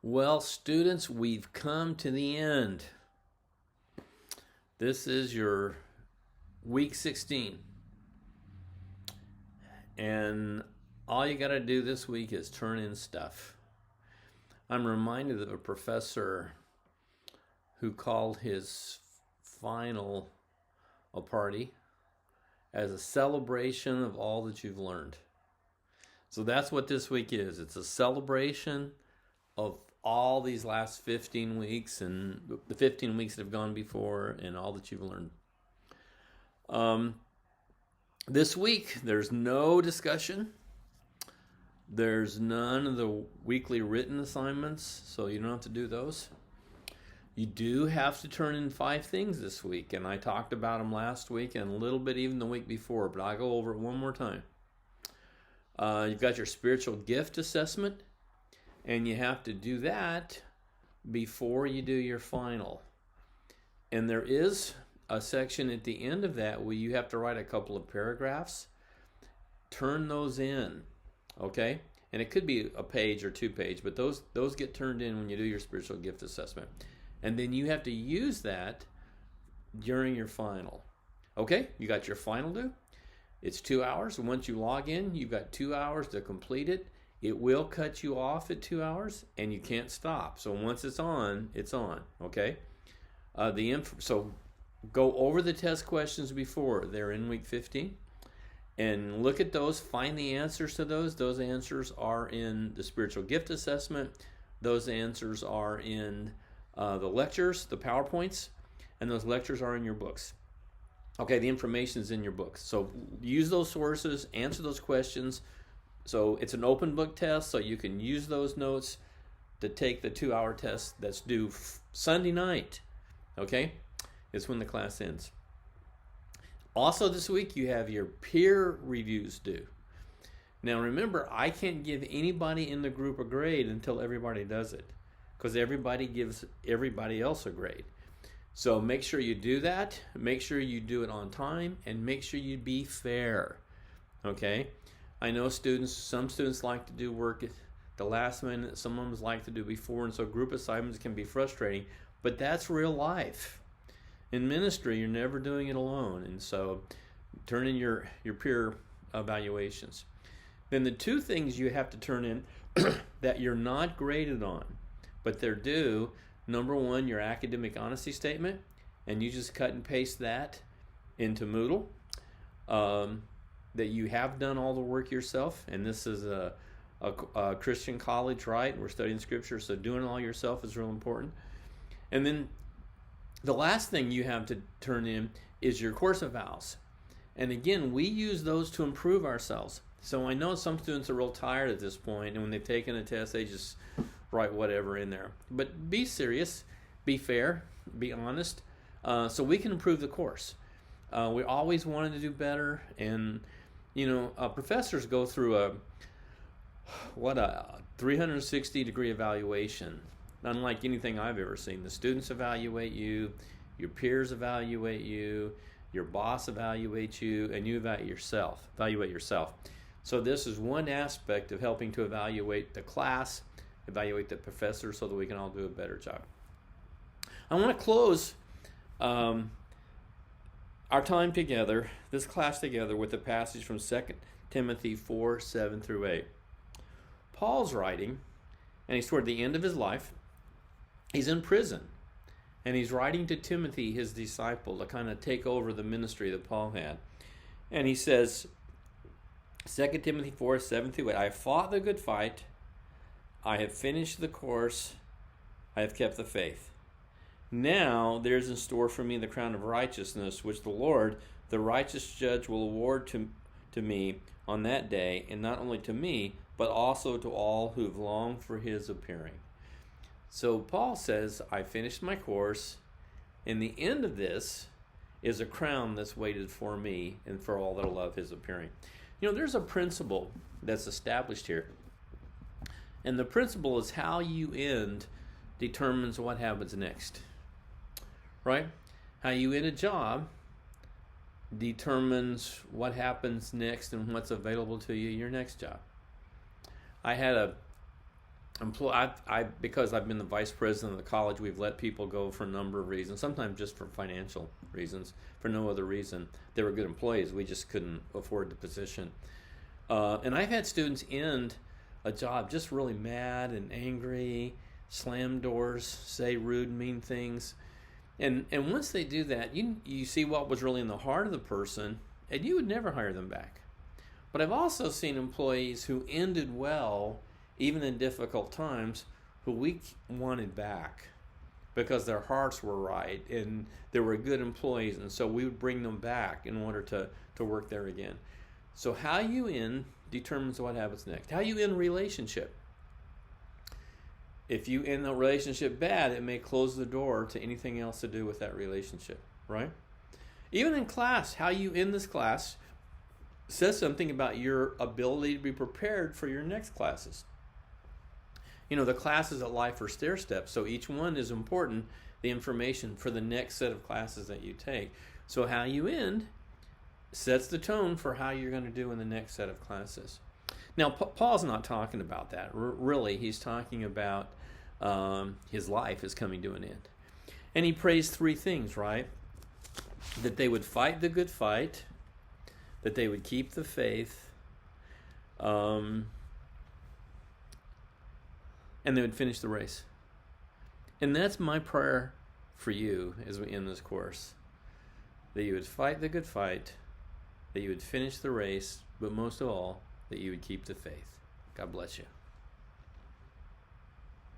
Well, students, we've come to the end. This is your week 16. And all you got to do this week is turn in stuff. I'm reminded of a professor who called his final a party as a celebration of all that you've learned. So that's what this week is. It's a celebration of all these last 15 weeks and the 15 weeks that have gone before and all that you've learned. This week, there's no discussion. There's none of the weekly written assignments, so you don't have to do those. You do have to turn in 5 things this week, and I talked about them last week and a little bit even the week before, but I'll go over it one more time. You've got your spiritual gift assessment, and you have to do that before you do your final. And there is a section at the end of that where you have to write a couple of paragraphs. Turn those in, okay? And it could be a page or 2 page, but those get turned in when you do your spiritual gift assessment. And then you have to use that during your final. Okay, you got your final due. It's 2 hours. Once you log in, you've got 2 hours to complete it. It will cut you off at 2 hours, and you can't stop. So once it's on, okay? So go over the test questions before. They're in week 15. And look at those. Find the answers to those. Those answers are in the spiritual gift assessment. Those answers are in the lectures, the PowerPoints, and those lectures are in your books. Okay, the information is in your books. So use those sources, answer those questions. So it's an open book test, so you can use those notes to take the 2-hour test that's due Sunday night. Okay, it's when the class ends. Also this week, you have your peer reviews due. Now remember, I can't give anybody in the group a grade until everybody does it, because everybody gives everybody else a grade. So make sure you do that, make sure you do it on time, and make sure you be fair, okay? I know some students like to do work at the last minute, some of them like to do before, and so group assignments can be frustrating, but that's real life. In ministry, you're never doing it alone, and so turn in your peer evaluations. Then the 2 things you have to turn in that you're not graded on, but they're due. Number 1, your academic honesty statement, and you just cut and paste that into Moodle. That you have done all the work yourself, and this is a Christian college, right? We're studying scripture, so doing it all yourself is real important. And then the last thing you have to turn in is your course evals. And again, we use those to improve ourselves. So I know some students are real tired at this point, and when they've taken a test, they just write whatever in there. But be serious, be fair, be honest, so we can improve the course. We always wanted to do better, and professors go through a 360-degree evaluation, unlike anything I've ever seen. The students evaluate you, your peers evaluate you, your boss evaluates you, and you evaluate yourself. So this is one aspect of helping to evaluate the class, evaluate the professor, so that we can all do a better job. I want to close our time together, this class together, with a passage from 2 Timothy 4, 7 through 8. Paul's writing, and he's toward the end of his life. He's in prison, and he's writing to Timothy, his disciple, to kind of take over the ministry that Paul had. And he says, 2 Timothy 4, 7 through 8, I have fought the good fight, I have finished the course, I have kept the faith. Now there is in store for me the crown of righteousness, which the Lord, the righteous judge, will award to me on that day, and not only to me, but also to all who have longed for his appearing. So Paul says, I finished my course, and the end of this is a crown that's waited for me and for all that love his appearing. There's a principle that's established here, and the principle is how you end determines what happens next. Right? How you end a job determines what happens next and what's available to you your next job. I had because I've been the vice president of the college, we've let people go for a number of reasons, sometimes just for financial reasons, for no other reason. They were good employees, we just couldn't afford the position. And I've had students end a job just really mad and angry, slam doors, say rude, mean things. And once they do that, you see what was really in the heart of the person, and you would never hire them back. But I've also seen employees who ended well, even in difficult times, who we wanted back because their hearts were right and they were good employees, and so we would bring them back in order to work there again. So how you end determines what happens next. How you end a relationship. If you end the relationship bad, it may close the door to anything else to do with that relationship, right? Even in class, how you end this class says something about your ability to be prepared for your next classes. The classes at life are stair steps, so each one is important, the information for the next set of classes that you take. So how you end sets the tone for how you're going to do in the next set of classes. Now, Paul's not talking about that. Really, he's talking about his life is coming to an end. And he prays three things, right? That they would fight the good fight, that they would keep the faith, and they would finish the race. And that's my prayer for you as we end this course. That you would fight the good fight, that you would finish the race, but most of all, that you would keep the faith. God bless you.